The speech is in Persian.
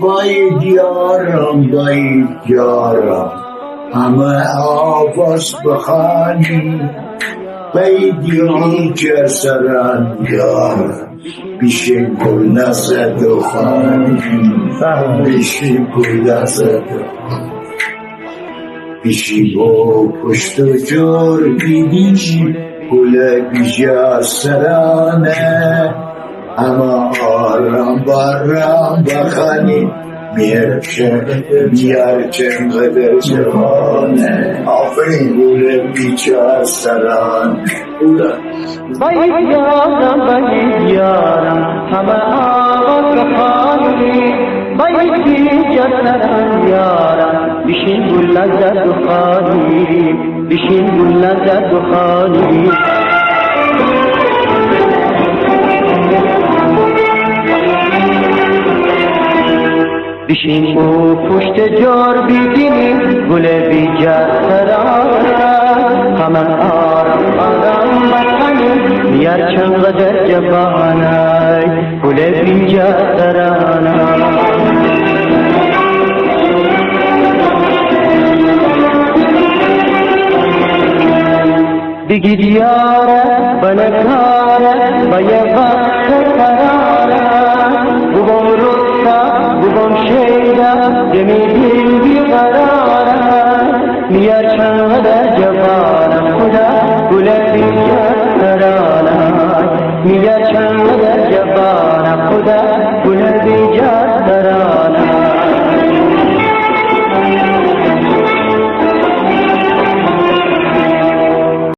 Vay diyarım, vay diyarım, همه آواز بخوانی بیدی که سرم یارم بیشین گل نزد و خانی بیشین گل نزد بیشین با پشت و جور بیدی گل بیجا سرانه همه آرام بارم بخوانی میارچن قدر جوانه آفرین گل بیچار سران بای یارم همه آواز خانی بای سران یارم بشین گل لذت و خانی بشین گل لذت و خانی بشین و پشت جار بیدینی گل بیجا سرانه همه آرام آرام بکنی میار چند قدر جوانه گل بیجا سرانه بگید یاره بنکاره با یه